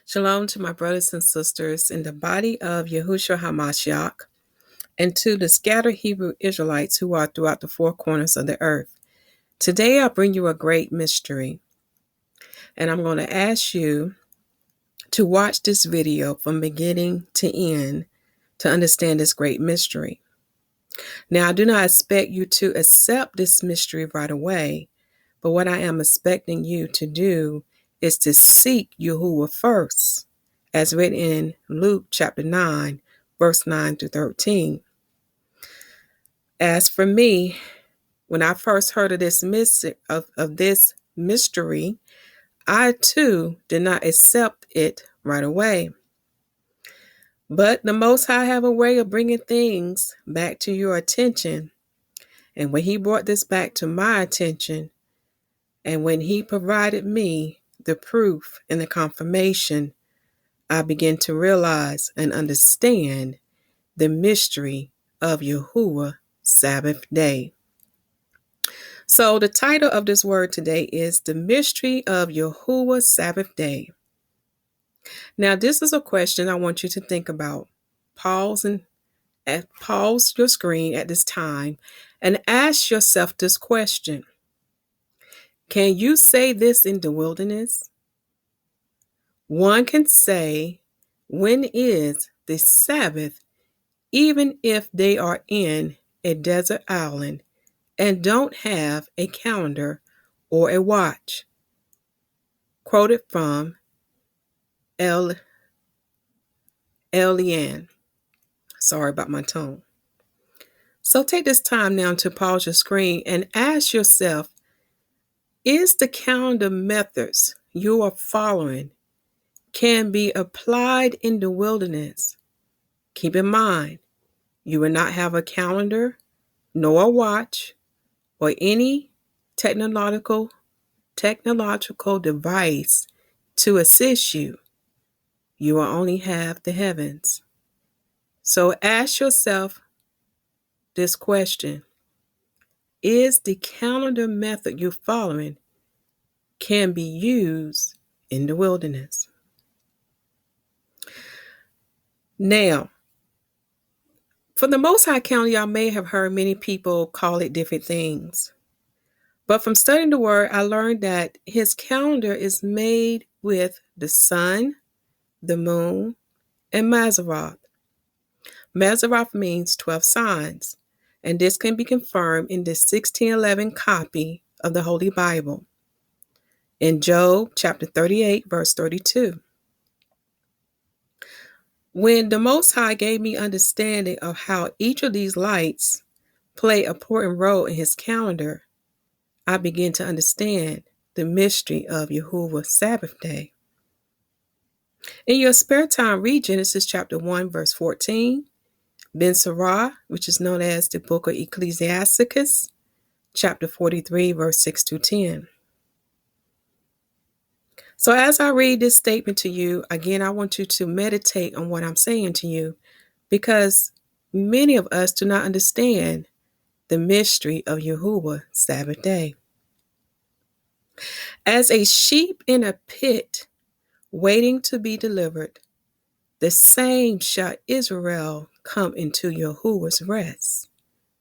Shalom to my brothers and sisters in the body of Yahushua HaMashiach and to the scattered Hebrew Israelites who are throughout the four corners of the earth. Today I bring you a great mystery, and I'm going to ask you to watch this video from beginning to end to understand this great mystery. Now, I do not expect you to accept this mystery right away, but what I am expecting you to do is to seek YAHUWAH first, as written in Luke chapter 9, verse 9 through 13. As for me, when I first heard of this mystery, I too did not accept it right away. But the Most High have a way of bringing things back to your attention. And when He brought this back to my attention, and when He provided me the proof and the confirmation, I began to realize and understand the mystery of YAHUWAH Sabbath day. So the title of this word today is The Mystery of YAHUWAH Sabbath Day. Now, this is a question I want you to think about. Pause your screen at this time and ask yourself this question. Can you say this in the wilderness? One can say, when is the Sabbath, even if they are in a desert island and don't have a calendar or a watch. Quoted from Eliane. Sorry about my tone. So take this time now to pause your screen and ask yourself, is the calendar methods you are following can be applied in the wilderness? Keep in mind, you will not have a calendar, nor a watch, or any technological device to assist you. You will only have the heavens. So ask yourself this question. Is the calendar method you're following can be used in the wilderness? Now, for the Most High calendar, y'all may have heard many people call it different things. But from studying the Word, I learned that His calendar is made with the sun, the moon, and Mazzaroth. Mazzaroth means 12 signs, and this can be confirmed in the 1611 copy of the Holy Bible. In Job chapter 38, verse 32. When the Most High gave me understanding of how each of these lights play an important role in His calendar, I began to understand the mystery of YAHUWAH Sabbath day. In your spare time, read Genesis chapter 1, verse 14, Ben Sirah, which is known as the book of Ecclesiasticus, chapter 43, verse 6 to 10. So as I read this statement to you, again, I want you to meditate on what I'm saying to you, because many of us do not understand the mystery of YAHUWAH Sabbath day. As a sheep in a pit waiting to be delivered, the same shall Israel come into YAHUWAH's rest,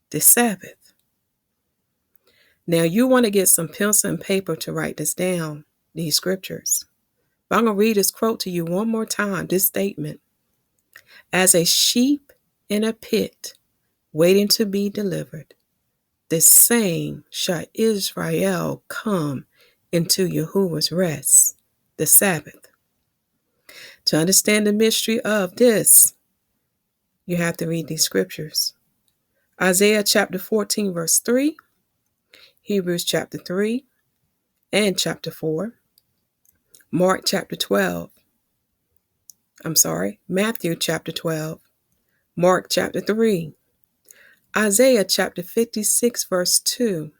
the Sabbath. Now you want to get some pencil and paper to write this down, these scriptures. But I'm going to read this quote to you one more time, this statement. As a sheep in a pit waiting to be delivered, the same shall Israel come into YAHUWAH's rest, the Sabbath. To understand the mystery of this, you have to read these scriptures. Isaiah chapter 14, verse 3, Hebrews chapter 3 and chapter 4, Matthew chapter 12, Mark chapter 3, Isaiah chapter 56, verse 2,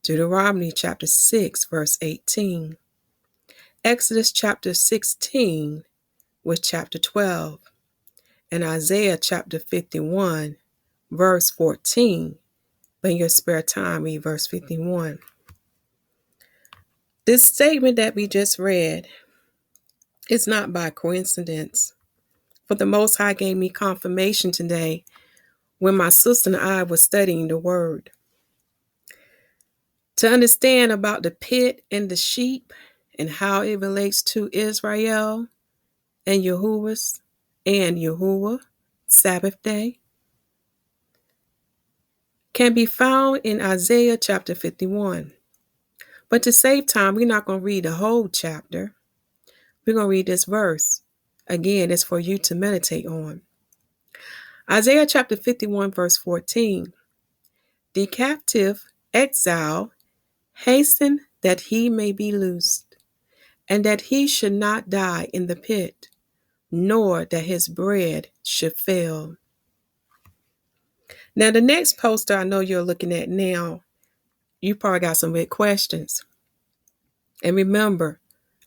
Deuteronomy chapter 6, verse 18, Exodus chapter 16 with chapter 12, and Isaiah chapter 51, verse 14. But in your spare time, read verse 51. This statement that we just read It's not by coincidence. For the Most High gave me confirmation today when my sister and I were studying the Word. To understand about the pit and the sheep and how it relates to Israel and YAHUWAH, Sabbath day, can be found in Isaiah chapter 51. But to save time, we're not going to read the whole chapter. We're going to read this verse. Again, it's for you to meditate on. Isaiah chapter 51, verse 14. The captive exile hasten that he may be loosed, and that he should not die in the pit, nor that his bread should fail. Now, the next poster I know you're looking at now, you probably got some big questions. And remember,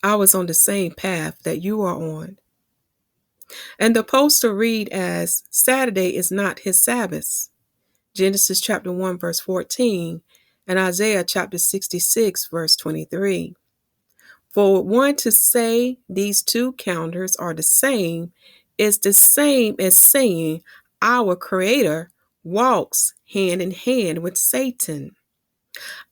I was on the same path that you are on. And the poster read as, Saturday is not his Sabbath. Genesis chapter 1, verse 14, and Isaiah chapter 66, verse 23. For one to say these two calendars are the same is the same as saying our Creator walks hand in hand with Satan.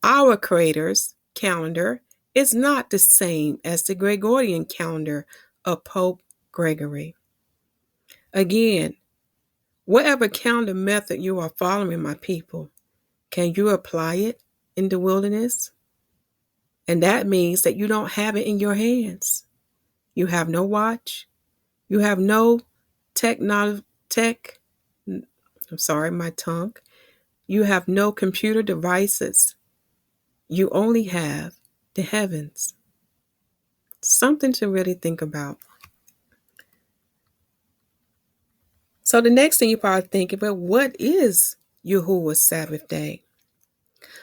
Our Creator's calendar is not the same as the Gregorian calendar of Pope Gregory. Again, whatever calendar method you are following, my people, can you apply it in the wilderness? And that means that you don't have it in your hands. You have no watch. You have no You have no computer devices. You only have the heavens. Something to really think about. So the next thing you probably think about, what is YAHUWAH's Sabbath day?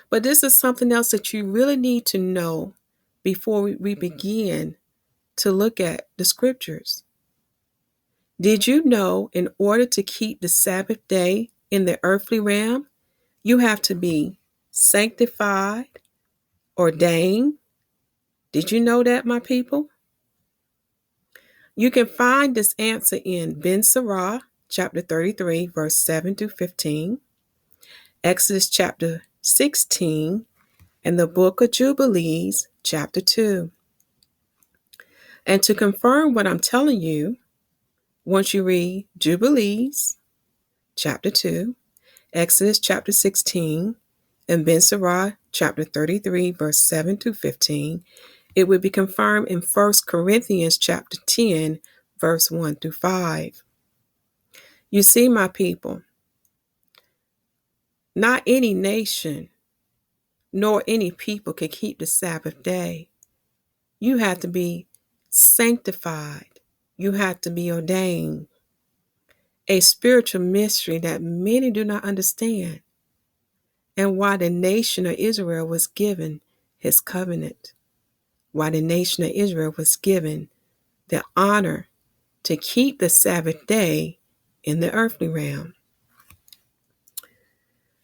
But this is something else that you really need to know before we begin to look at the scriptures. Did you know in order to keep the Sabbath day in the earthly realm, you have to be sanctified, ordained? Did you know that, my people? You can find this answer in Ben Sirach, chapter 33, verse 7 through 15, Exodus chapter 16, and the book of Jubilees, chapter 2. And to confirm what I'm telling you, once you read Jubilees, chapter 2, Exodus chapter 16, and Ben Sirach, chapter 33, verse 7 through 15, it would be confirmed in 1 Corinthians chapter 10, verse 1 through 5. You see, my people, not any nation nor any people can keep the Sabbath day. You have to be sanctified. You have to be ordained. A spiritual mystery that many do not understand, and why the nation of Israel was given his covenant, why the nation of Israel was given the honor to keep the Sabbath day in the earthly realm.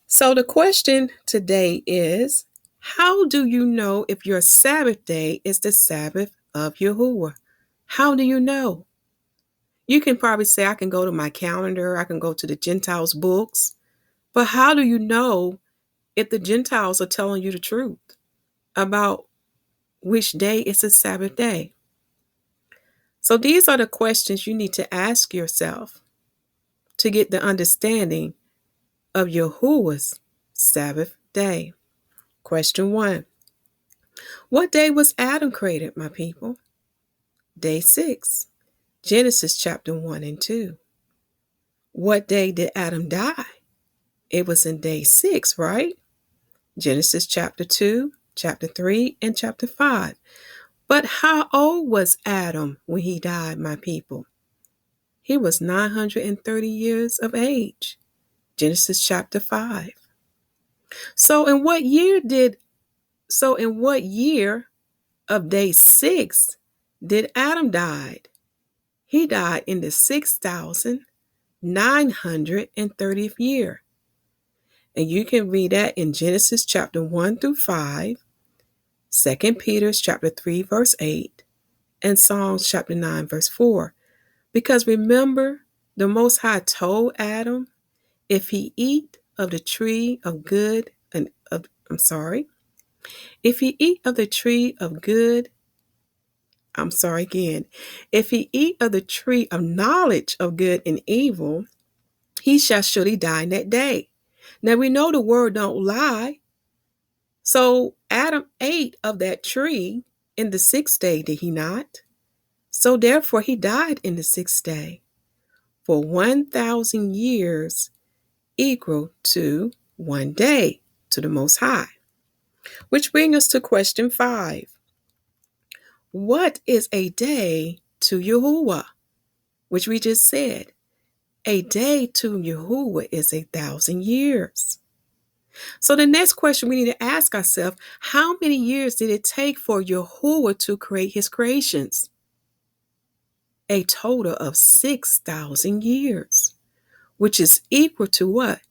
So the question today is, how do you know if your Sabbath day is the Sabbath of YAHUWAH? How do you know? You can probably say, I can go to my calendar, I can go to the Gentiles' books, but how do you know if the Gentiles are telling you the truth about which day is the Sabbath day? So these are the questions you need to ask yourself to get the understanding of YAHUWAH's Sabbath day. Question 1. What day was Adam created, my people? Day 6. Genesis chapter 1 and 2. What day did Adam die? It was in day 6, right? Genesis chapter 2, chapter 3, and chapter 5. But how old was Adam when he died, my people? He was 930 years of age. Genesis chapter 5. So in what year of day 6 did Adam die? He died in the 6,930th year. And you can read that in Genesis chapter 1 through 5, 2 Peter chapter 3, verse 8, and Psalms chapter 9, verse 4. Because remember, the Most High told Adam, if he eat of the tree of good and of, I'm sorry, if he eat of the tree of good, I'm sorry again, if he eat of the tree of knowledge of good and evil, he shall surely die in that day. Now we know the word don't lie. So Adam ate of that tree in the sixth day, did he not? So therefore he died in the sixth day. For 1,000 years equal to 1 day to the Most High. Which brings us to question 5. What is a day to YAHUWAH? Which we just said. A day to YAHUWAH is 1,000 years. So the next question we need to ask ourselves, how many years did it take for YAHUWAH to create his creations? A total of 6,000 years, which is equal to what?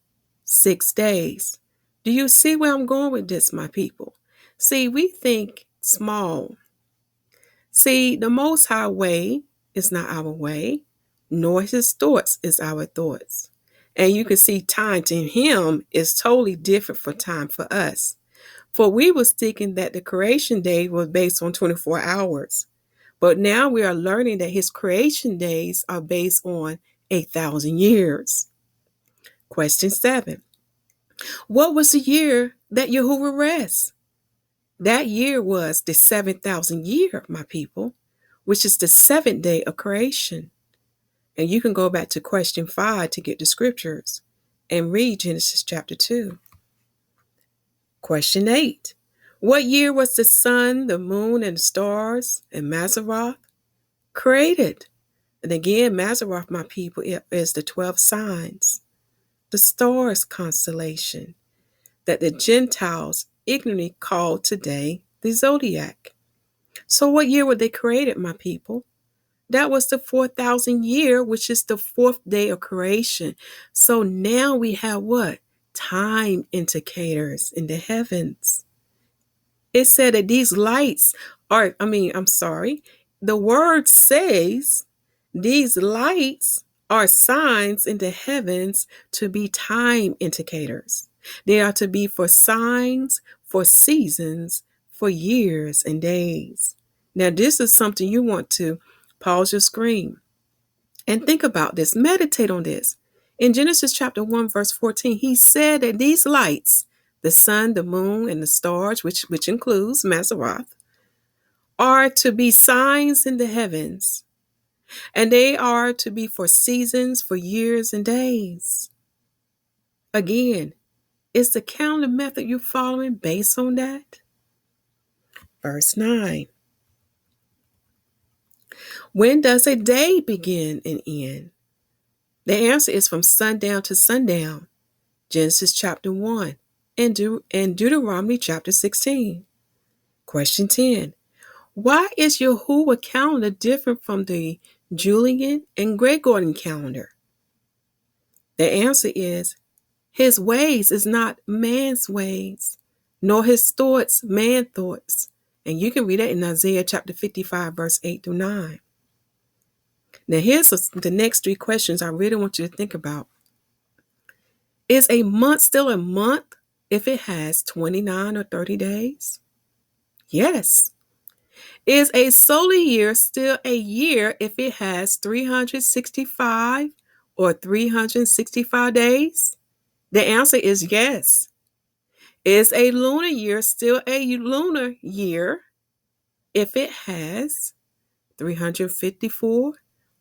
6 days. Do you see where I'm going with this, my people? See, we think small. See, the Most High way is not our way, nor his thoughts is our thoughts. And you can see time to him is totally different from time for us. For we was thinking that the creation day was based on 24 hours. But now we are learning that his creation days are based on 1,000 years. Question 7. What was the year that YAHUWAH rests? That year was the 7,000 year, my people, which is the 7th day of creation. And you can go back to question 5 to get the scriptures and read Genesis chapter 2. Question 8. What year was the sun, the moon, and the stars and Mazzaroth created? And again, Mazzaroth, my people, is the 12 signs, the stars constellation that the Gentiles ignorantly call today the zodiac. So what year were they created, my people? That was the 4,000 year, which is the 4th day of creation. So now we have what? Time indicators in the heavens. It said that these lights are, the word says these lights are signs in the heavens to be time indicators. They are to be for signs, for seasons, for years and days. Now, this is something you want to pause your screen and think about this. Meditate on this. In Genesis chapter 1, verse 14, he said that these lights, the sun, the moon, and the stars, which includes Mazzaroth, are to be signs in the heavens. And they are to be for seasons, for years and days. Again, is the calendar method you're following based on that? Verse 9. When does a day begin and end? The answer is from sundown to sundown. Genesis chapter 1 and Deuteronomy chapter 16. Question 10. Why is YAHUWAH calendar different from the Julian and Gregorian calendar? The answer is his ways is not man's ways, nor his thoughts man's thoughts. And you can read it in Isaiah chapter 55, verse 8 through 9. Now here's the next 3 questions I really want you to think about. Is a month still a month if it has 29 or 30 days? Yes. Is a solar year still a year if it has 365 or 365 days? The answer is yes. Is a lunar year still a lunar year if it has 354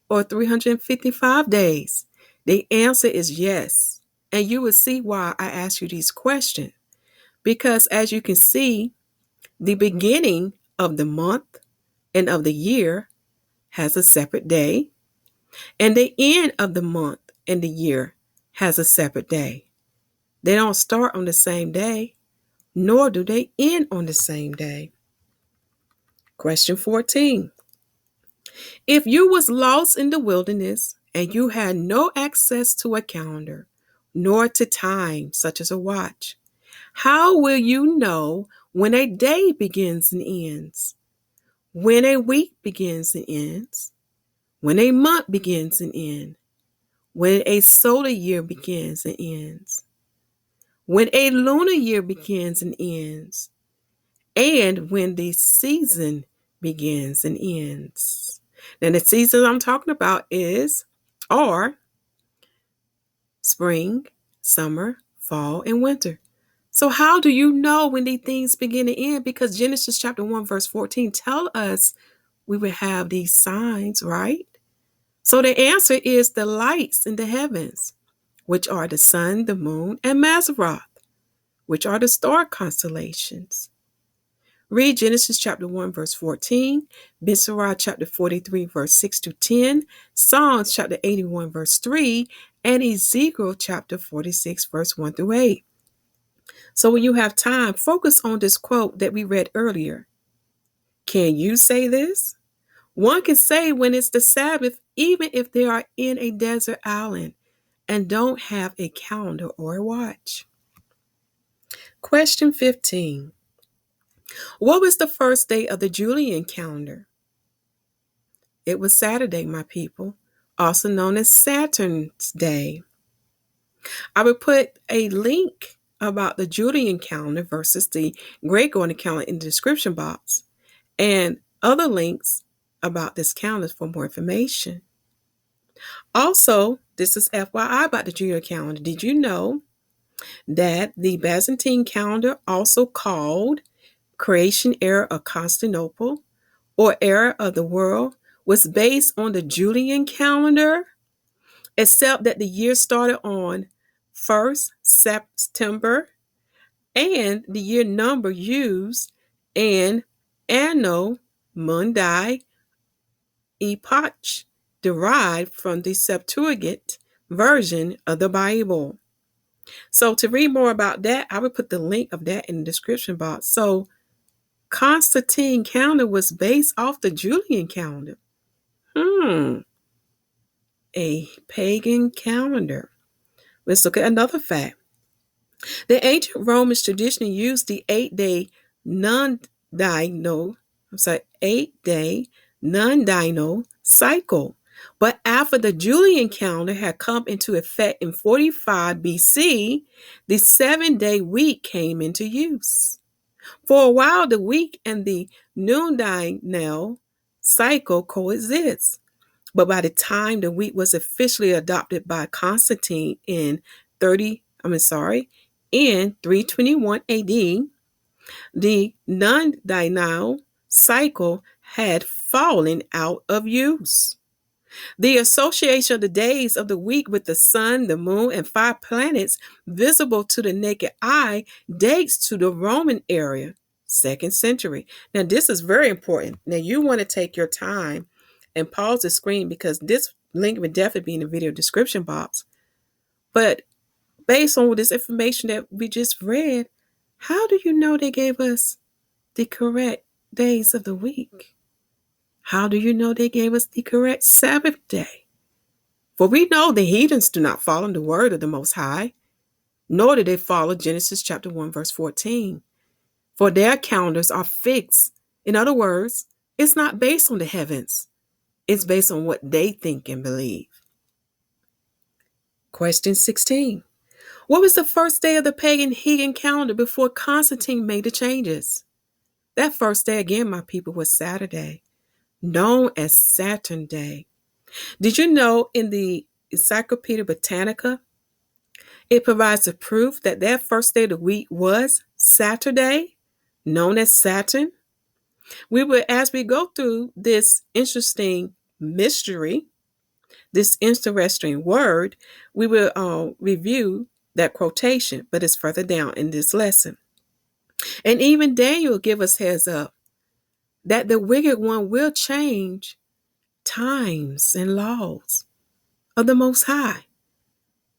or 355 days? The answer is yes. And you will see why I ask you these questions. Because as you can see, the beginning of the month and of the year has a separate day, and the end of the month and the year has a separate day. They don't start on the same day, nor do they end on the same day. Question 14. If you was lost in the wilderness and you had no access to a calendar, nor to time, such as a watch, how will you know when a day begins and ends? when a week begins and ends, when a month begins and ends, when a solar year begins and ends, when a lunar year begins and ends, and when the season begins and ends. Now, the seasons I'm talking about are spring, summer, fall, and winter. So how do you know when these things begin to end? Because Genesis chapter 1, verse 14 tell us we will have these signs, right? So the answer is the lights in the heavens, which are the sun, the moon, and Mazzaroth, which are the star constellations. Read Genesis chapter 1, verse 14, Sirach chapter 43, verse 6 to 10, Psalms chapter 81, verse 3, and Ezekiel chapter 46, verse 1 through 8. So when you have time, focus on this quote that we read earlier. Can you say this? One can say when it's the Sabbath, even if they are in a desert island and don't have a calendar or a watch. Question 15. What was the first day of the Julian calendar? It was Saturday, my people, also known as Saturn's Day. I will put a link about the Julian calendar versus the Gregorian calendar in the description box, and other links about this calendar for more information. Also, this is FYI about the Julian calendar. Did you know that the Byzantine calendar, also called Creation Era of Constantinople or Era of the World, was based on the Julian calendar, except that the year started on 1st September and the year number used in Anno Mundi Epoch derived from the Septuagint version of the Bible. So to read more about that, I would put the link of that in the description box. So Constantine calendar was based off the Julian calendar. A pagan calendar. Let's look at another fact. The ancient Romans traditionally used the 8-day non-diurnal cycle. But after the Julian calendar had come into effect in 45 BC, the 7-day week came into use. For a while, the week and the noon-diurnal cycle coexist. But by the time the week was officially adopted by Constantine in 321 AD, the non-diurnal cycle had fallen out of use. The association of the days of the week with the sun, the moon, and 5 planets visible to the naked eye dates to the Roman era, 2nd century. Now, this is very important. Now, you want to take your time and pause the screen because this link would definitely be in the video description box. But based on this information that we just read, how do you know they gave us the correct days of the week? How do you know they gave us the correct Sabbath day? For we know the heathens do not follow the word of the Most High, nor do they follow Genesis chapter 1, verse 14. For their calendars are fixed. In other words, it's not based on the heavens. It's based on what they think and believe. Question 16. What was the first day of the pagan heathen calendar before Constantine made the changes? That first day, again, my people, was Saturday, known as Saturn Day. Did you know in the Encyclopedia Britannica, it provides the proof that their first day of the week was Saturday, known as Saturn? As we go through this interesting mystery, this interesting word, we will review that quotation, but it's further down in this lesson. And even Daniel give us heads up that the wicked one will change times and laws of the Most High.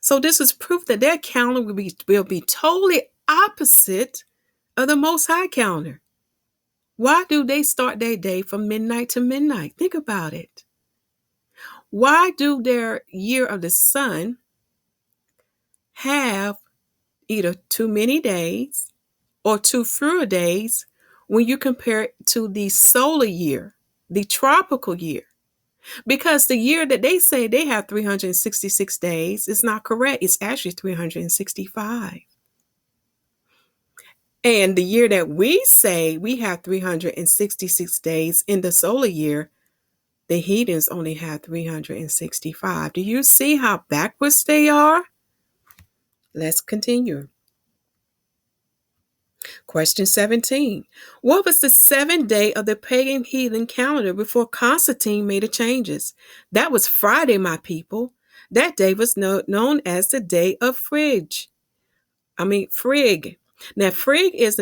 So this is proof that their calendar will be totally opposite of the Most High calendar. Why do they start their day from midnight to midnight? Think about it. Why do their year of the sun have either too many days or too fewer days, when you compare it to the solar year, the tropical year. Because the year that they say they have 366 days is not correct. It's actually 365. And the year that we say we have 366 days in the solar year, the heathens only have 365. Do you see how backwards they are? Let's continue. Question 17. What was the seventh day of the pagan heathen calendar before Constantine made the changes? That was Friday, my people. That day was known as the day of Frigg. Frigg. Now, Frigg is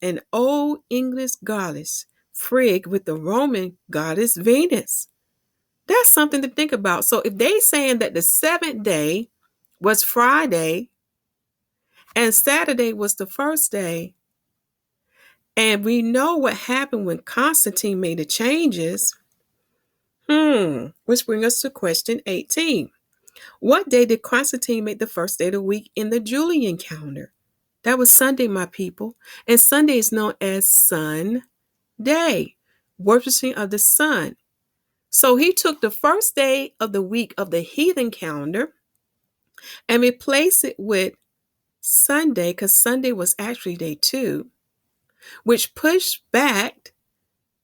an old English goddess. Frigg with the Roman goddess Venus. That's something to think about. So if they saying that the seventh day was Friday and Saturday was the first day, and we know what happened when Constantine made the changes, which brings us to question 18. What day did Constantine make the first day of the week in the Julian calendar? That was Sunday, my people. And Sunday is known as Sun Day, worshiping of the sun. So he took the first day of the week of the heathen calendar and replaced it with Sunday, because Sunday was actually day 2, which pushed back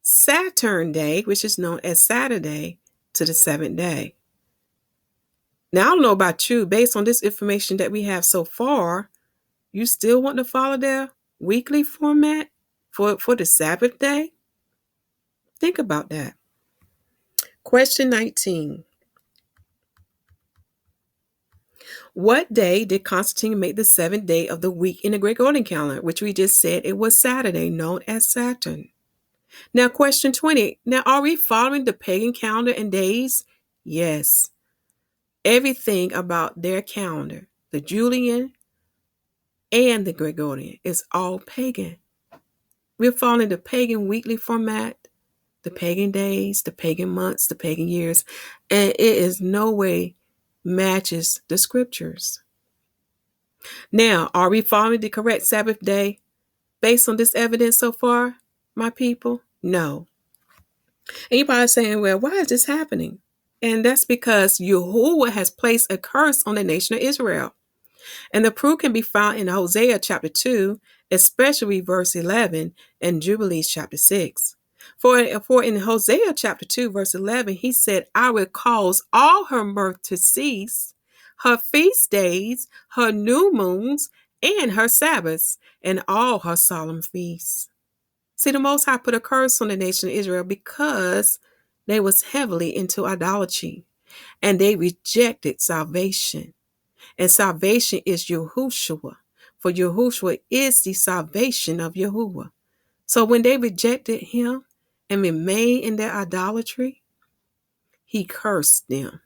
Saturn Day, which is known as Saturday, to the 7th day. Now, I don't know about you, based on this information that we have so far, you still want to follow their weekly format for the Sabbath day? Think about that. Question 19. What day did Constantine make the 7th day of the week in the Gregorian calendar, which we just said it was Saturday, known as Saturn? Now, question 20. Now, are we following the pagan calendar and days? Yes. Everything about their calendar, the Julian and the Gregorian, is all pagan. We're following the pagan weekly format, the pagan days, the pagan months, the pagan years, and it is no way matches the scriptures. Now, are we following the correct Sabbath day based on this evidence so far, my people? No. And you're probably saying, well, why is this happening? And that's because YAHUWAH has placed a curse on the nation of Israel. And the proof can be found in Hosea chapter 2, especially verse 11, and Jubilees chapter 6. For in Hosea chapter 2, verse 11, he said, I will cause all her mirth to cease, her feast days, her new moons, and her Sabbaths, and all her solemn feasts. See, the Most High put a curse on the nation of Israel because they was heavily into idolatry, and they rejected salvation. And salvation is Yahushua, for Yahushua is the salvation of YAHUWAH. So when they rejected him and remained in their idolatry, he cursed them.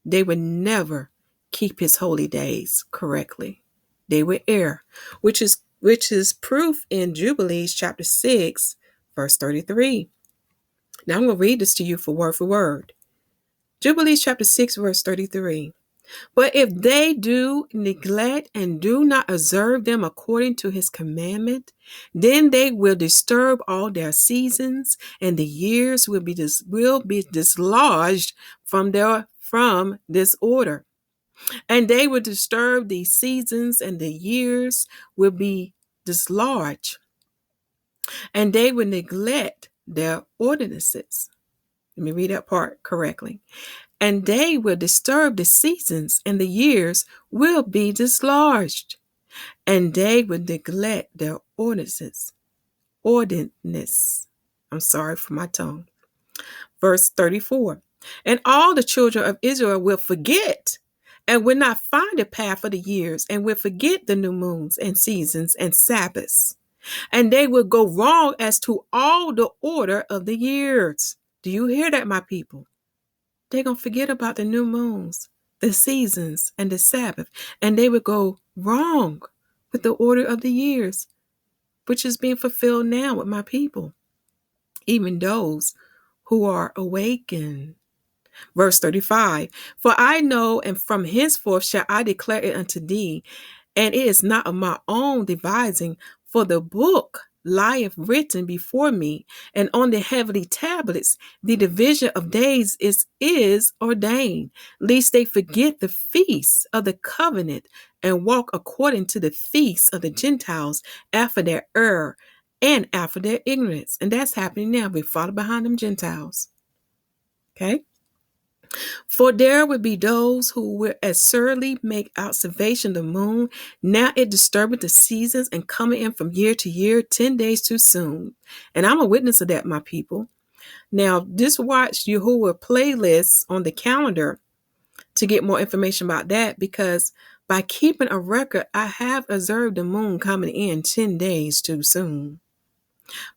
They would never keep his holy days correctly. They would err, which is proof in Jubilees chapter 6, verse 33. Now I'm going to read this to you for word. Jubilees chapter 6, verse 33. But if they do neglect and do not observe them according to his commandment, then they will disturb all their seasons, and the years will be dislodged from this order. And they will disturb the seasons, and the years will be dislodged, and they will neglect their ordinances. Let me read that part correctly. And they will disturb the seasons, and the years will be dislodged, and they will neglect their ordinance. I'm sorry for my tongue. Verse 34. And all the children of Israel will forget and will not find the path of the years, and will forget the new moons and seasons and Sabbaths. And they will go wrong as to all the order of the years. Do you hear that, my people? They're going to forget about the new moons, the seasons, and the Sabbath. And they would go wrong with the order of the years, which is being fulfilled now with my people, even those who are awakened. Verse 35. For I know, and from henceforth shall I declare it unto thee, and it is not of my own devising, for the book lieth written before me, and on the heavenly tablets the division of days is ordained, lest they forget the feasts of the covenant, and walk according to the feasts of the Gentiles after their error and after their ignorance. And that's happening now. We follow behind them Gentiles. Okay? For there would be those who will absurdly make observation of the moon. Now it disturbeth the seasons and coming in from year to year, 10 days too soon. And I'm a witness of that, my people. Now, just watch YAHUWAH playlists on the calendar to get more information about that, because by keeping a record, I have observed the moon coming in 10 days too soon.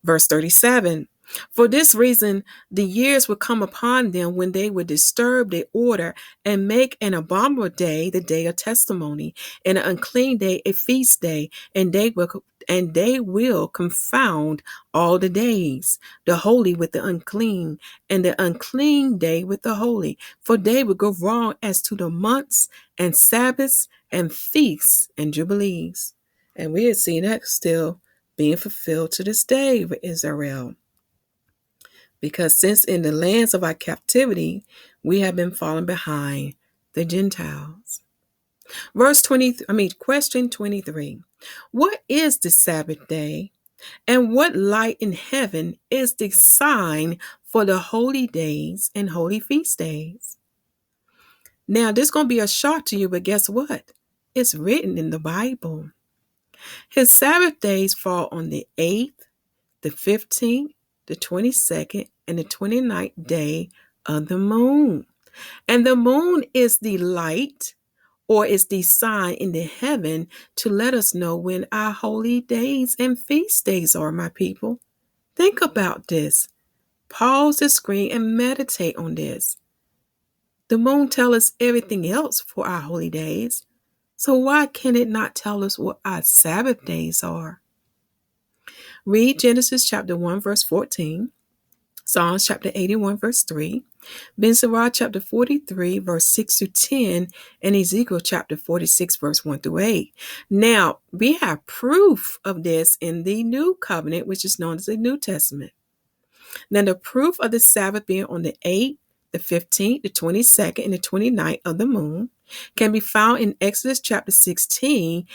Verse 37. For this reason, the years will come upon them when they will disturb the order and make an abominable day the day of testimony, and an unclean day a feast day, and they will confound all the days, the holy with the unclean, and the unclean day with the holy. For they will go wrong as to the months and Sabbaths and feasts and jubilees. And we are seeing that still being fulfilled to this day with Israel. Because since in the lands of our captivity, we have been falling behind the Gentiles. Question 23. What is the Sabbath day? And what light in heaven is the sign for the holy days and holy feast days? Now, this is going to be a shock to you, but guess what? It's written in the Bible. His Sabbath days fall on the 8th, the 15th, the 22nd, and the 29th day of the moon. And the moon is the light, or is the sign in the heaven to let us know when our holy days and feast days are, my people. Think about this. Pause the screen and meditate on this. The moon tells us everything else for our holy days. So why can it not tell us what our Sabbath days are? Read Genesis chapter 1, verse 14. Psalms chapter 81, verse 3, Ben Sirach chapter 43, verse 6 to 10, and Ezekiel chapter 46, verse 1 through 8. Now, we have proof of this in the New Covenant, which is known as the New Testament. Now, the proof of the Sabbath being on the 8th, the 15th, the 22nd, and the 29th of the moon can be found in Exodus chapter 16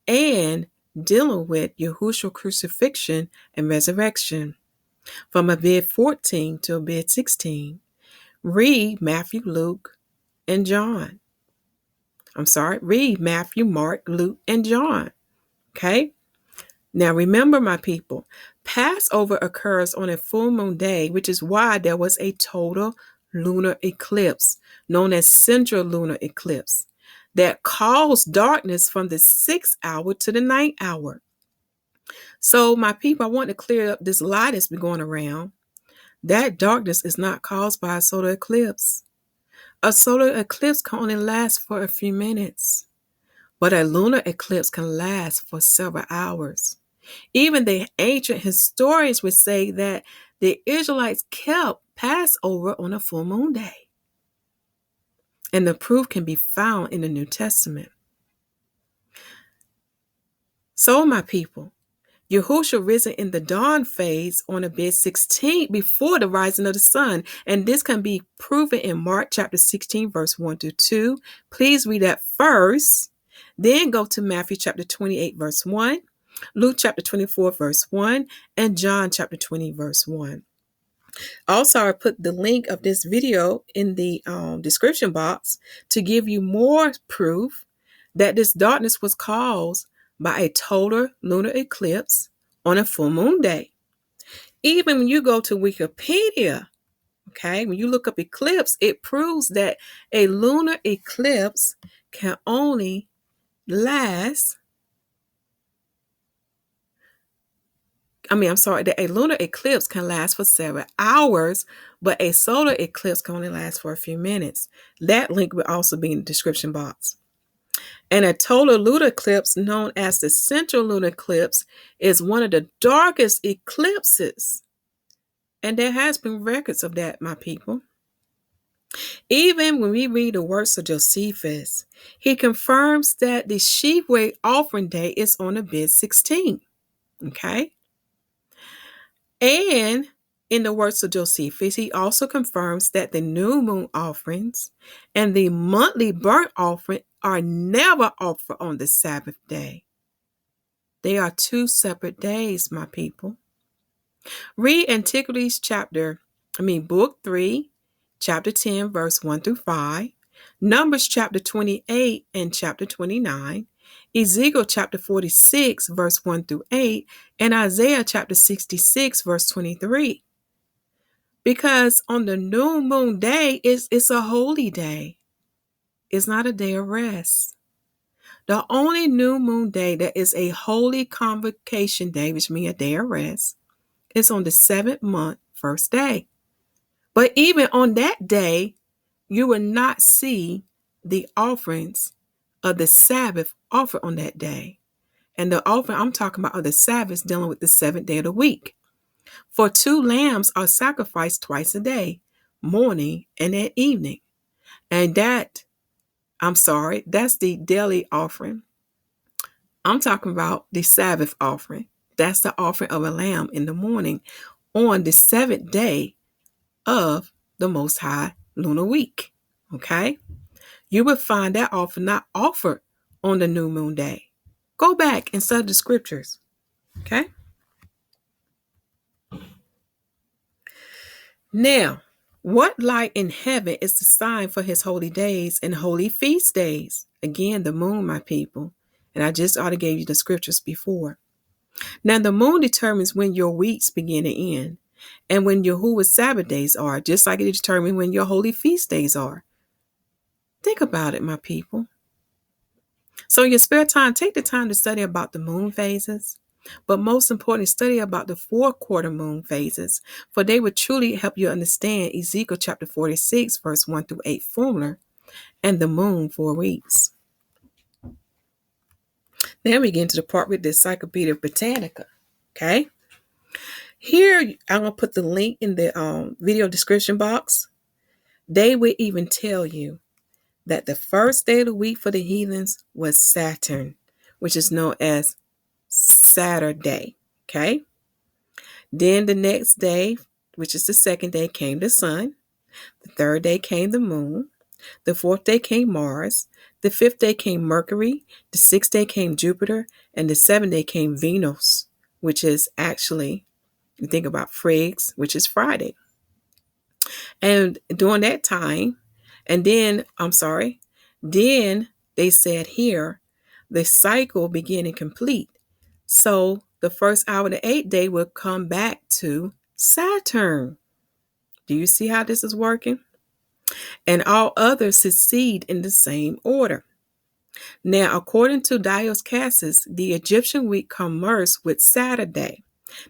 and dealing with Yahushua's crucifixion and resurrection. From Abid 14 to Abid 16, read Matthew, Luke, and John. Read Matthew, Mark, Luke, and John. Okay? Now remember, my people, Passover occurs on a full moon day, which is why there was a total lunar eclipse, known as central lunar eclipse, that caused darkness from the 6th hour to the 9th hour. So, my people, I want to clear up this lie that's been going around. That darkness is not caused by a solar eclipse. A solar eclipse can only last for a few minutes, but a lunar eclipse can last for several hours. Even the ancient historians would say that the Israelites kept Passover on a full moon day. And the proof can be found in the New Testament. So, my people, Yahushua risen in the dawn phase on Abid 16 before the rising of the sun. And this can be proven in Mark chapter 16, verse 1 to 2. Please read that first. Then go to Matthew chapter 28, verse 1, Luke chapter 24, verse 1, and John chapter 20, verse 1. Also, I put the link of this video in the description box to give you more proof that this darkness was caused by a total lunar eclipse on a full moon day. Even when you go to Wikipedia, okay, when you look up eclipse, it proves that a lunar eclipse can only last, that a lunar eclipse can last for several hours, but a solar eclipse can only last for a few minutes. That link will also be in the description box. And a total lunar eclipse, known as the central lunar eclipse, is one of the darkest eclipses. And there has been records of that, my people. Even when we read the works of Josephus, he confirms that the sheep weight offering day is on Abid 16. Okay? And in the words of Josephus, he also confirms that the new moon offerings and the monthly burnt offering are never offered on the Sabbath day. They are two separate days, my people. Read Antiquities book 3, chapter 10, verse 1 through 5, Numbers chapter 28 and chapter 29, Ezekiel chapter 46, verse 1 through 8, and Isaiah chapter 66, verse 23. Because on the new moon day, it's a holy day. It's not a day of rest. The only new moon day that is a holy convocation day, which means a day of rest, is on the 7th month, first day. But even on that day, you will not see the offerings of the Sabbath offered on that day. And the offering I'm talking about of the Sabbath dealing with the 7th day of the week. For 2 lambs are sacrificed twice a day, morning and at evening. And that's the daily offering. I'm talking about the Sabbath offering. That's the offering of a lamb in the morning on the 7th day of the Most High lunar week. Okay? You will find that offering not offered on the new moon day. Go back and study the scriptures. Okay? Now, what light in heaven is the sign for his holy days and holy feast days? Again, the moon, my people. And I just already gave you the scriptures before. Now, the moon determines when your weeks begin and end, and when YAHUWAH's Sabbath days are, just like it determines when your holy feast days are. Think about it, my people. So in your spare time, take the time to study about the moon phases, but most importantly, study about the 4-quarter moon phases, for they will truly help you understand Ezekiel chapter 46, verse 1 through 8 formula, and the moon 4 weeks. Then we get into the part with the Encyclopedia Britannica. Okay. Here, I'm going to put the link in the video description box. They will even tell you that the first day of the week for the heathens was Saturn, which is known as Saturday. Okay. Then the next day, which is the second day, came the sun. The third day came the moon. The fourth day came Mars. The fifth day came Mercury. The sixth day came Jupiter. And the seventh day came Venus, which is actually, you think about Frigs, which is Friday. And during that time, then they said here, the cycle began and complete. So the first hour of the 8th day will come back to Saturn. Do you see how this is working? And all others succeed in the same order. Now, according to Dios Cassis, the Egyptian week commenced with Saturday.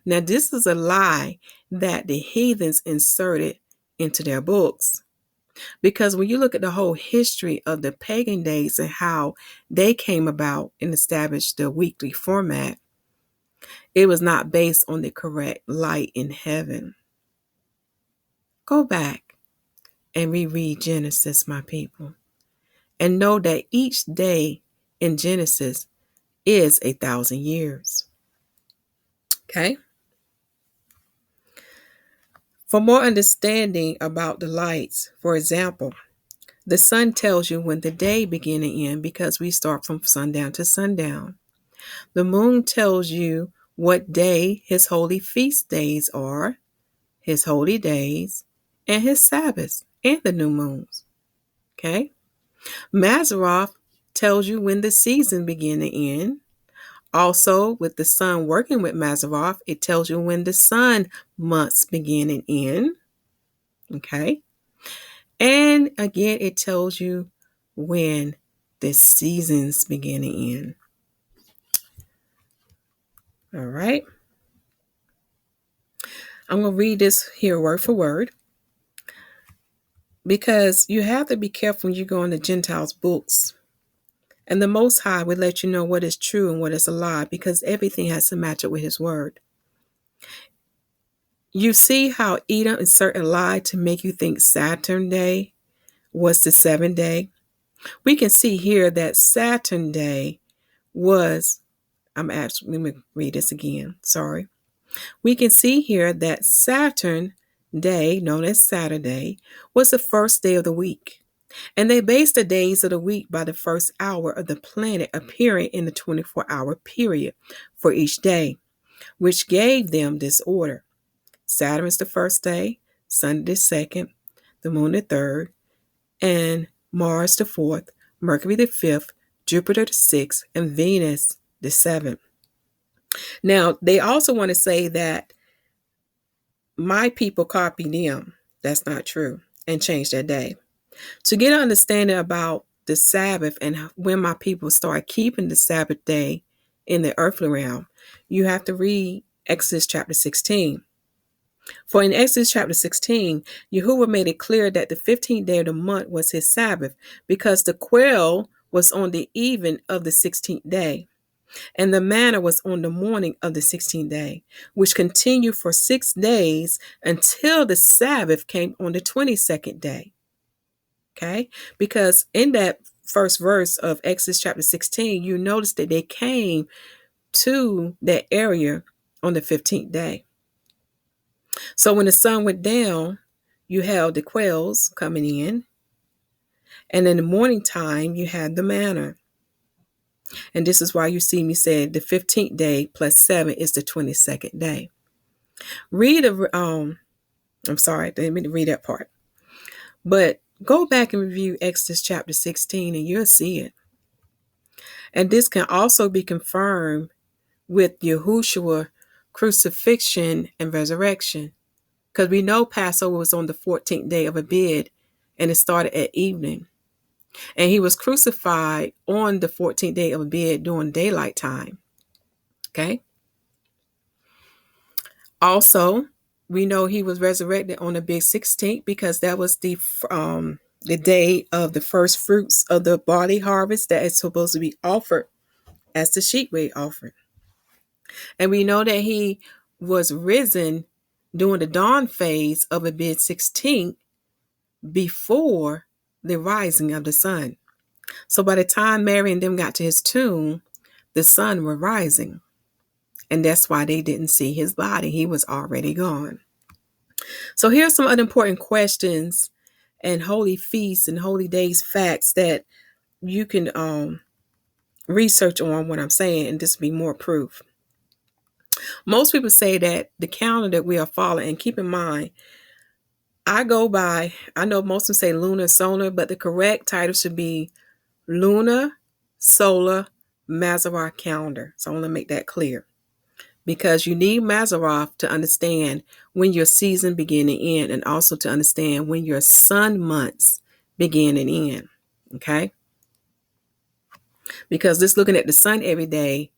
Now, this is a lie that the heathens inserted into their books. Because when you look at the whole history of the pagan days and how they came about and established the weekly format, it was not based on the correct light in heaven. Go back and reread Genesis, my people, and know that each day in Genesis is 1,000 years. Okay? For more understanding about the lights, for example, the sun tells you when the day begins and ends because we start from sundown to sundown. The moon tells you what day his holy feast days are, his holy days, and his Sabbaths, and the new moons. Okay? Mazzaroth tells you when the season begins and ends. Also, with the sun working with Mazzaroth, it tells you when the sun months begin and end. Okay? And again, it tells you when the seasons begin and end. All right. I'm going to read this here word for word, because you have to be careful when you go into Gentiles' books. And the Most High will let you know what is true and what is a lie, because everything has to match up with his word. You see how Edom inserted a lie to make you think Saturn Day was the 7th day? We can see here that Saturn Day was, let me read this again. Sorry. We can see here that Saturn day, known as Saturday, was the first day of the week. And they based the days of the week by the first hour of the planet appearing in the 24-hour period for each day, which gave them this order. Saturn is the first day, Sunday the second, the moon the third, and Mars the fourth, Mercury the fifth, Jupiter the sixth, and Venus the seventh. Now, they also want to say that my people copy them. That's not true. And change their day. To get an understanding about the Sabbath and when my people start keeping the Sabbath day in the earthly realm, you have to read Exodus chapter 16. For in Exodus chapter 16, YAHUWAH made it clear that the 15th day of the month was his Sabbath because the quail was on the even of the 16th day, and the manna was on the morning of the 16th day, which continued for 6 days until the Sabbath came on the 22nd day. Okay? Because in that first verse of Exodus chapter 16, you notice that they came to that area on the 15th day. So when the sun went down, you had the quails coming in. And in the morning time, you had the manna. And this is why you see me say the 15th day plus 7 is the 22nd day. I'm sorry, I didn't mean to read that part. But go back and review Exodus chapter 16 and you'll see it. And this can also be confirmed with Yahushua crucifixion and resurrection. Because we know Passover was on the 14th day of Abib and it started at evening. And he was crucified on the 14th day of Abib during daylight time. Okay. Also, we know he was resurrected on the big 16th because that was the day of the first fruits of the barley harvest that is supposed to be offered as the sheep weight offering. And we know that he was risen during the dawn phase of Abib 16th before the rising of the sun. So by the time Mary and them got to his tomb, the sun was rising. And that's why they didn't see his body. He was already gone. So here's some other important questions and holy feasts and holy days facts that you can research on what I'm saying, and this will be more proof. Most people say that the calendar that we are following, and keep in mind, I know most of them say lunar, solar, but the correct title should be lunar, solar, Mazzaroth calendar. So I want to make that clear. Because you need Mazzaroth to understand when your season begin and end, and also to understand when your sun months begin and end. Okay? Because just looking at the sun every day,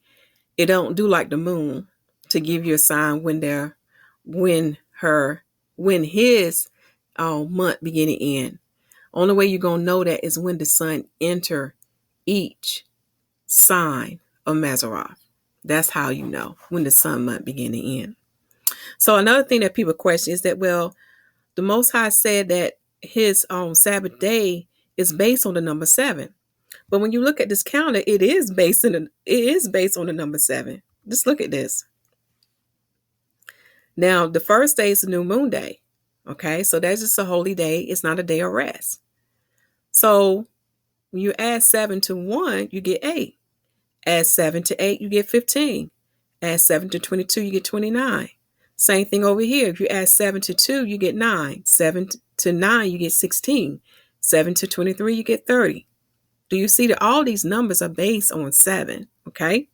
it don't do like the moon to give you a sign when his month begin and end. Only way you're gonna know that is when the sun enter each sign of Mazzaroth. That's how you know when the sun month begin and end. So another thing that people question is that, well, the Most High said that his Sabbath day is based on the number 7. But when you look at this calendar, it is based on the number 7. Just look at this. Now, the first day is the new moon day. Okay, so that's just a holy day. It's not a day of rest. So when you add 7 to 1, you get 8. Add 7 to 8, you get 15. Add 7 to 22, you get 29. Same thing over here. If you add 7 to 2, you get 9. 7 to 9, you get 16. 7 to 23, you get 30. Do you see that all these numbers are based on 7? Okay.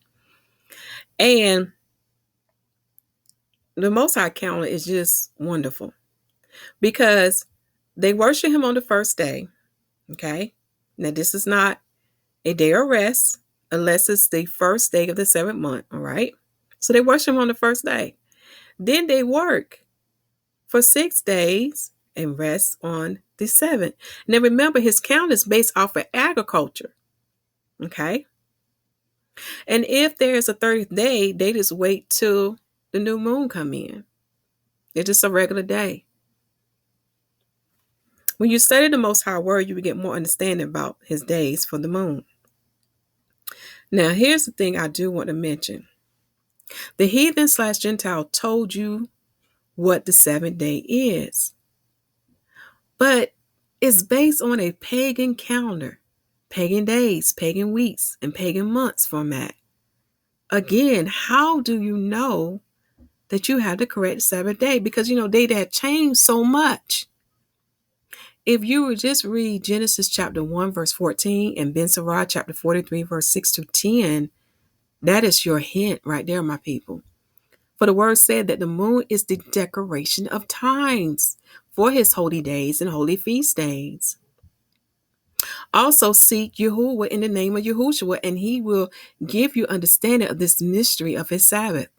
And the Most High calendar is just wonderful because they worship him on the first day. Okay. Now, this is not a day of rest unless it's the first day of the 7th month. All right. So they worship him on the first day. Then they work for 6 days and rest on the 7th. Now remember, his calendar is based off of agriculture. Okay. And if there's a 30th day, they just wait till the new moon come in. It's just a regular day. When you study the Most High Word, you will get more understanding about his days for the moon. Now, here's the thing I do want to mention. The heathen/Gentile told you what the seventh day is, but it's based on a pagan calendar, pagan days, pagan weeks, and pagan months format. Again, how do you know that you have the correct Sabbath day? Because, they have changed so much. If you would just read Genesis chapter 1, verse 14, and Ben Sirach chapter 43, verse 6 to 10, that is your hint right there, my people. For the word said that the moon is the decoration of times for his holy days and holy feast days. Also seek YAHUWAH in the name of Yahushua, and he will give you understanding of this mystery of his Sabbath.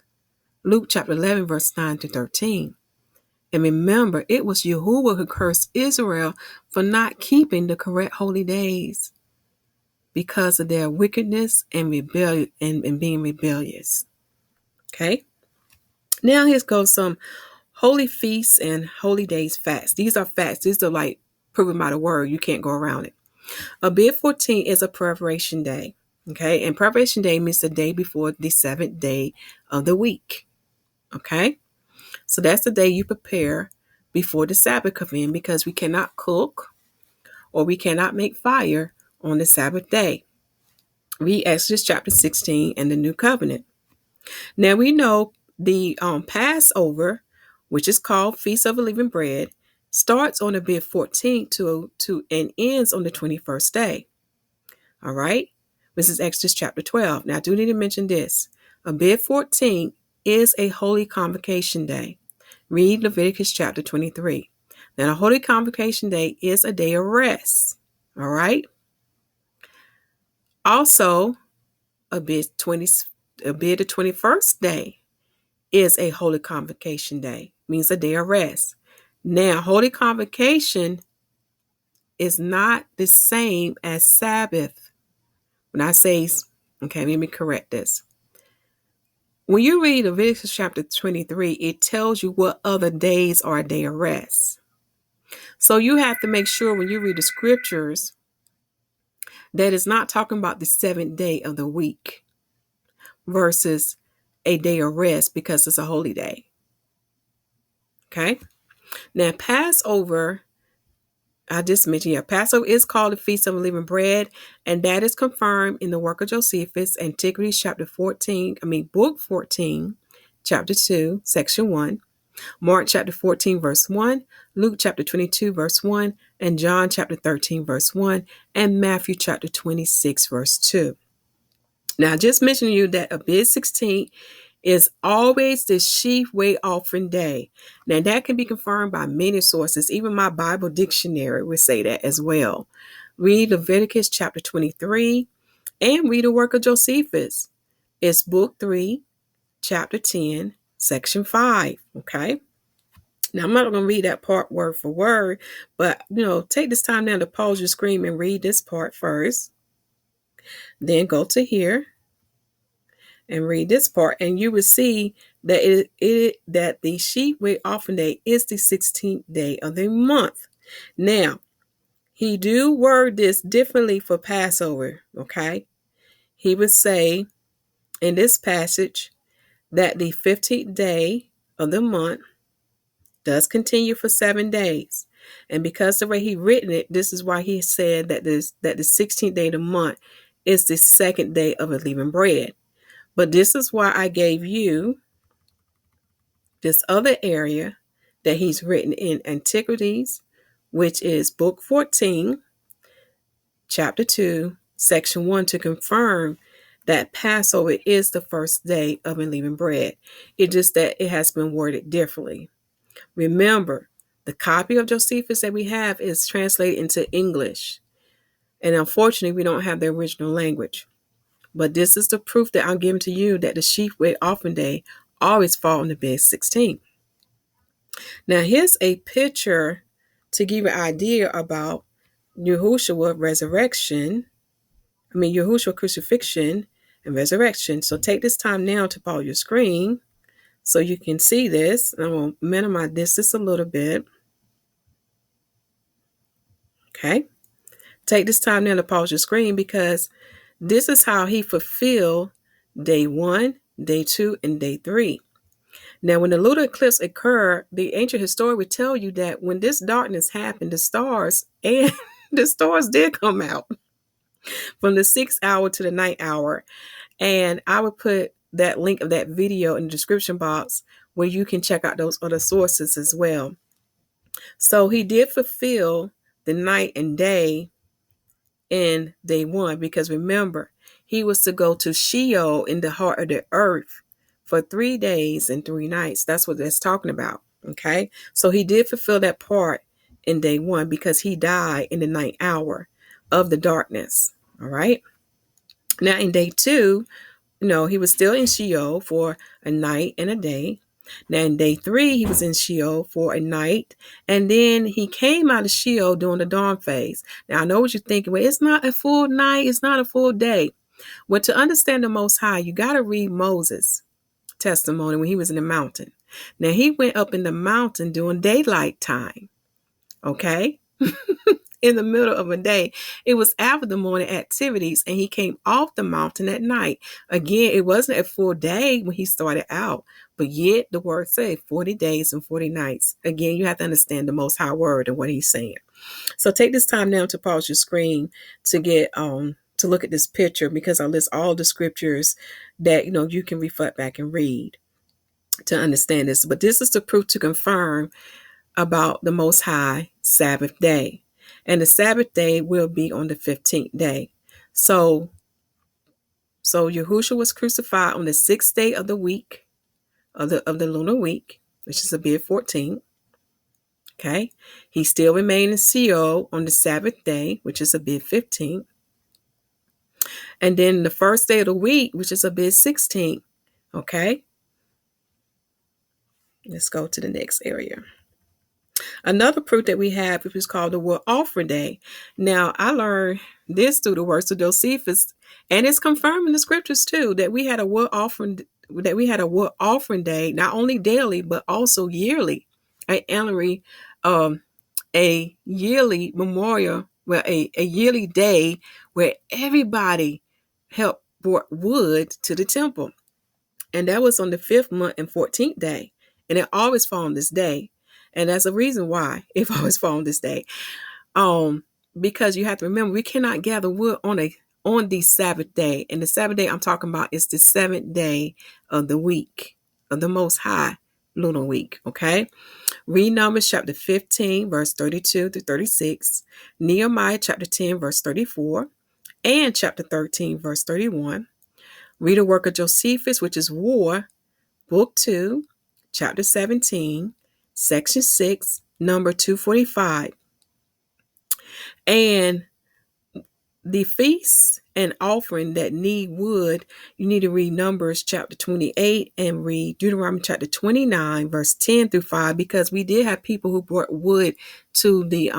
Luke chapter 11, verse 9 to 13. And remember, it was YAHUWAH who cursed Israel for not keeping the correct holy days because of their wickedness and rebellion and being rebellious. Okay? Now here goes some holy feasts and holy days facts. These are facts. These are like proven by the word. You can't go around it. Abib 14 is a preparation day. Okay? And preparation day means the day before the seventh day of the week. Okay? So that's the day you prepare before the Sabbath comes in, because we cannot cook or we cannot make fire on the Sabbath day. Read Exodus chapter 16 and the New Covenant. Now we know the Passover, which is called Feast of Unleavened Bread, starts on Abib 14 to and ends on the 21st day. All right? This is Exodus chapter 12. Now I do need to mention this. Abib 14 is a holy convocation day. Read Leviticus chapter 23. Now, the Holy Convocation Day is a day of rest. All right? Also, Abib the 21st day is a Holy Convocation Day. Means a day of rest. Now, Holy Convocation is not the same as Sabbath. When I say, okay, let me correct this. When you read Leviticus chapter 23, it tells you what other days are a day of rest. So you have to make sure when you read the scriptures that it's not talking about the seventh day of the week versus a day of rest because it's a holy day. Okay? Now, Passover, I just mentioned, Passover is called the Feast of Unleavened Bread, and that is confirmed in the work of Josephus, Antiquities book 14, chapter 2, section 1. Mark chapter 14, verse 1, Luke chapter 22, verse 1, and John chapter 13, verse 1, and Matthew chapter 26, verse 2. Now, I just mentioned to you that Abib 16 is always the sheaf weight offering day. Now, that can be confirmed by many sources. Even my Bible dictionary would say that as well. Read Leviticus chapter 23 and read the work of Josephus. It's book 3, chapter 10, section 5. Okay? Now, I'm not going to read that part word for word, but, take this time now to pause your screen and read this part first. Then go to here and read this part, and you will see that that the sheep weight offering day is the 16th day of the month. Now, he do word this differently for Passover, okay? He would say in this passage that the 15th day of the month does continue for 7 days. And because the way he written it, this is why he said that the 16th day of the month is the second day of unleavened bread. But this is why I gave you this other area that he's written in Antiquities, which is book 14, chapter 2, section 1, to confirm that Passover is the first day of unleavened bread. It's just that it has been worded differently. Remember, the copy of Josephus that we have is translated into English. And unfortunately, we don't have the original language. But this is the proof that I'm giving to you that the sheaf weight offering day always falls on the Abib 16. Now, here's a picture to give you an idea about Yahushua Yahushua crucifixion and resurrection. So take this time now to pause your screen so you can see this. I'm going to minimize this just a little bit. Okay. Take this time now to pause your screen because this is how he fulfilled day 1, day 2, and day 3. Now, when the lunar eclipse occurred, the ancient historian would tell you that when this darkness happened, the stars and the stars did come out from the 6th hour to the 9th hour. And I would put that link of that video in the description box where you can check out those other sources as well. So he did fulfill the night and day in day 1, because remember, he was to go to Sheol in the heart of the earth for 3 days and 3 nights. That's what that's talking about. Okay. So he did fulfill that part in day 1 because he died in the 9th hour of the darkness. All right. Now in day 2, he was still in Sheol for a night and a day. Now in day 3, he was in Sheol for a night, and then he came out of Sheol during the dawn phase. Now I know what you're thinking. Well, it's not a full night. It's not a full day. Well, to understand the Most High, you got to read Moses' testimony when he was in the mountain. Now he went up in the mountain during daylight time. Okay. In the middle of a day. It was after the morning activities, and he came off the mountain at night. Again, it wasn't a full day when he started out, but yet the word said 40 days and 40 nights. Again, you have to understand the Most High word and what he's saying. So take this time now to pause your screen to get to look at this picture, because I list all the scriptures that you can reflect back and read to understand this. But this is the proof to confirm about the Most High Sabbath day. And the Sabbath day will be on the 15th day. So Yahushua was crucified on the 6th day of the week, of the lunar week, which is Abib 14. Okay. He still remained in Sheol on the Sabbath day, which is Abib 15. And then the first day of the week, which is Abib 16. Okay. Let's go to the next area. Another proof that we have is called the wood offering day. Now, I learned this through the works of Josephus, and it's confirmed in the scriptures too that we had a wood offering day, not only daily but also yearly, a yearly memorial, a yearly day where everybody helped brought wood to the temple, and that was on the 5th month and 14th day, and it always falls on this day. And that's a reason why it always falls on this day. Because you have to remember, we cannot gather wood on the Sabbath day. And the Sabbath day I'm talking about is the 7th day of the week of the Most High lunar week. Okay. Read Numbers chapter 15, verse 32 to 36, Nehemiah chapter 10, verse 34, and chapter 13, verse 31. Read the work of Josephus, which is War, book 2, chapter 17, section 6, number 245. And the feasts and offering that need wood, you need to read Numbers chapter 28 and read Deuteronomy chapter 29, verse 10 through 5, because we did have people who brought wood to the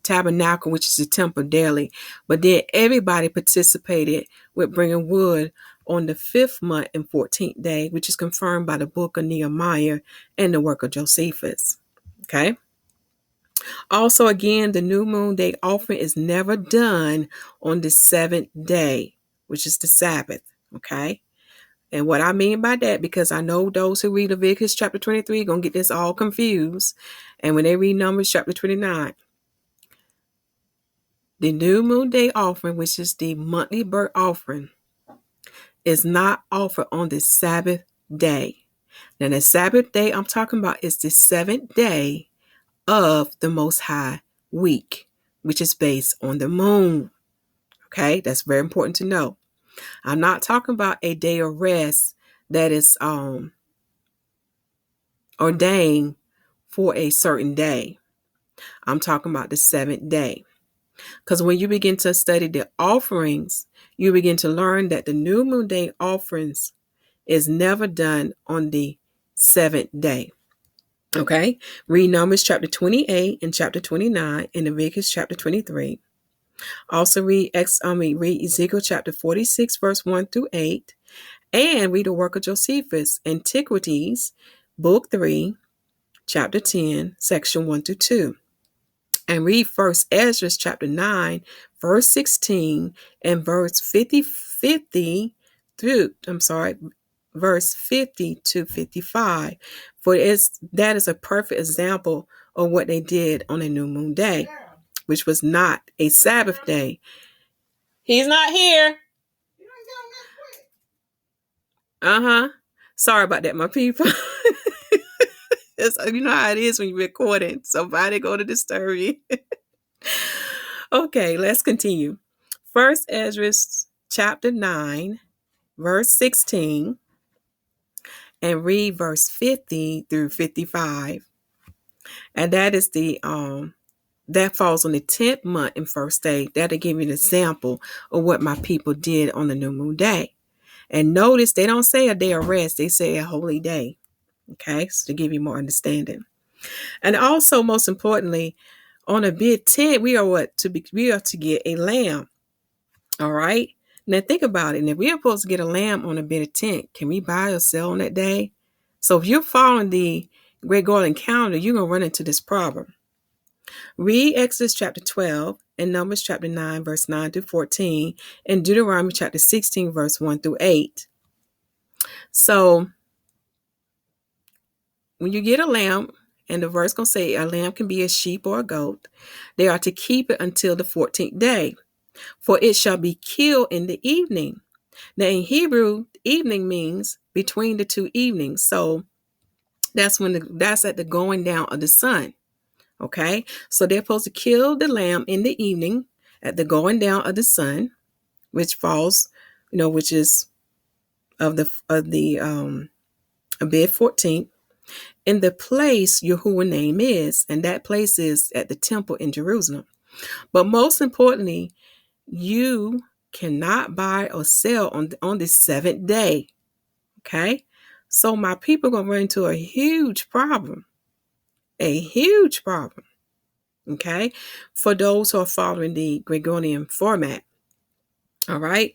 tabernacle, which is the temple daily. But then everybody participated with bringing wood on the 5th month and 14th day, which is confirmed by the book of Nehemiah and the work of Josephus. Okay. Also, again, the new moon day offering is never done on the 7th day, which is the Sabbath. Okay. And what I mean by that, because I know those who read Leviticus chapter 23 are going to get this all confused. And when they read Numbers chapter 29, the new moon day offering, which is the monthly burnt offering, is not offered on the Sabbath day. Now, the Sabbath day I'm talking about is the 7th day of the Most High week, which is based on the moon. Okay, that's very important to know. I'm not talking about a day of rest that is ordained for a certain day. I'm talking about the 7th day. Because when you begin to study the offerings, you begin to learn that the new moon day offerings is never done on the 7th day. Okay, read Numbers chapter 28 and chapter 29 and Leviticus chapter 23. Also read Ezekiel chapter 46, verse 1 through 8, and read the work of Josephus, Antiquities, book 3, chapter 10, section 1 through 2. And read First Ezra chapter 9, verse 16, and verse 50 through verse 50 to 55. That is a perfect example of what they did on a new moon day, which was not a Sabbath day. He's not here. Sorry about that, my people. You know how it is when you're recording. Somebody going to disturb you. Okay, let's continue. First Ezra chapter 9, verse 16, and read verse 50 through 55. And that is that falls on the 10th month and first day. That'll give you an example of what my people did on the new moon day. And notice they don't say a day of rest, they say a holy day. Okay, so to give you more understanding. And also, most importantly, on a bid tent, we are to get a lamb. All right. Now think about it. And if we are supposed to get a lamb on a bid tent, can we buy or sell on that day? So if you're following the Gregorian calendar, you're gonna run into this problem. Read Exodus chapter 12 and Numbers chapter 9, verse 9 through 14, and Deuteronomy chapter 16, verse 1 through 8. So when you get a lamb, and the verse going to say a lamb can be a sheep or a goat, they are to keep it until the 14th day, for it shall be killed in the evening. Now in Hebrew, evening means between the two evenings. So that's at the going down of the sun. Okay, so they're supposed to kill the lamb in the evening at the going down of the sun, which falls, which is of the Abib 14th, in the place YAHUWAH name is, and that place is at the temple in Jerusalem. But most importantly, you cannot buy or sell on the seventh day. Okay, so my people are going to run into a huge problem. Okay, for those who are following the Gregorian format. All right,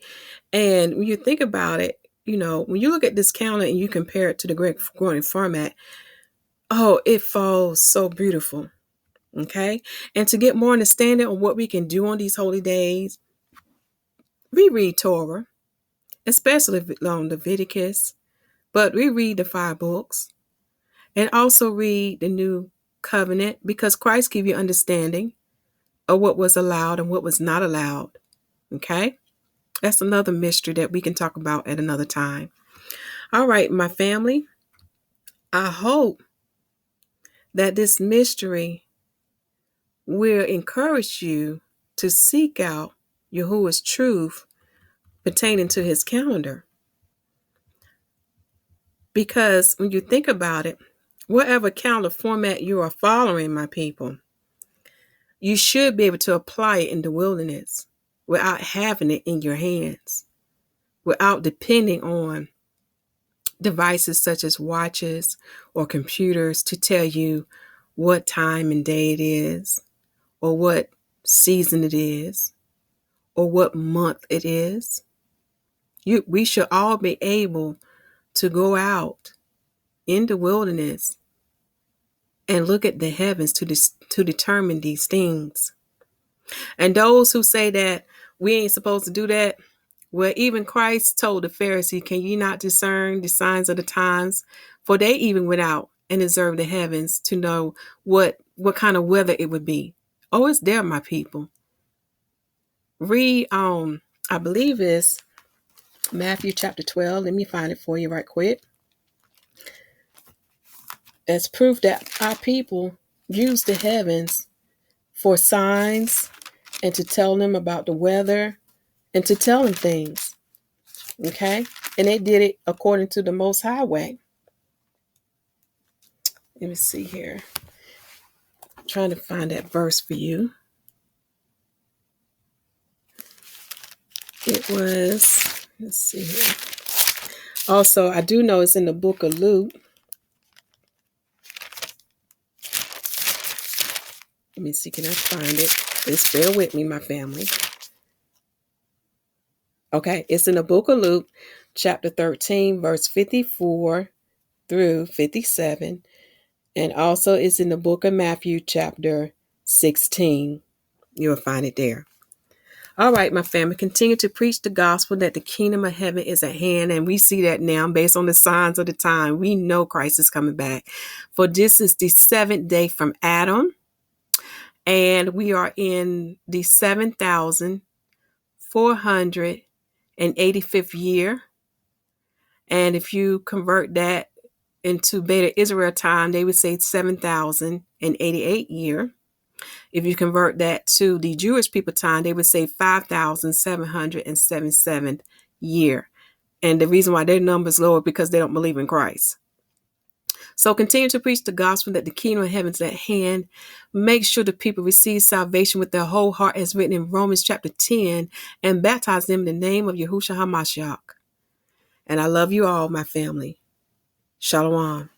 and when you think about it, when you look at this calendar and you compare it to the Gregorian format, oh, it falls so beautiful. Okay, and to get more understanding on what we can do on these holy days, we read Torah, especially on Leviticus, but we read the 5 books, and also read the New Covenant, because Christ gave you understanding of what was allowed and what was not allowed. Okay, that's another mystery that we can talk about at another time. All right, my family, I hope that this mystery will encourage you to seek out YAHUWAH's truth pertaining to his calendar. Because when you think about it, whatever calendar format you are following, my people, you should be able to apply it in the wilderness without having it in your hands, without depending on devices such as watches or computers to tell you what time and day it is, or what season it is, or what month it is. We should all be able to go out in the wilderness and look at the heavens to determine these things. And those who say that we ain't supposed to do that, well, even Christ told the Pharisees, can you not discern the signs of the times? For they even went out and observed the heavens to know what kind of weather it would be. Oh, it's there, my people. Read, I believe it's Matthew chapter 12. Let me find it for you right quick. As proof that our people use the heavens for signs and to tell them about the weather and to tell them things. Okay? And they did it according to the Most High way. Let me see here. I'm trying to find that verse for you. It was, let's see here. Also, I do know it's in the book of Luke. Let me see, can I find it? Just bear with me, my family. Okay, it's in the book of Luke, chapter 13, verse 54 through 57. And also it's in the book of Matthew, chapter 16. You'll find it there. All right, my family, continue to preach the gospel that the kingdom of heaven is at hand. And we see that now based on the signs of the time. We know Christ is coming back. For this is the 7th day from Adam. And we are in the 7,485th year. And if you convert that into Beta Israel time, they would say 7,088 year. If you convert that to the Jewish people time, they would say 5,777 year. And the reason why their number is lower because they don't believe in Christ. So continue to preach the gospel that the kingdom of heaven is at hand. Make sure the people receive salvation with their whole heart as written in Romans chapter 10 and baptize them in the name of YAHUWAH HaMashiach. And I love you all, my family. Shalom.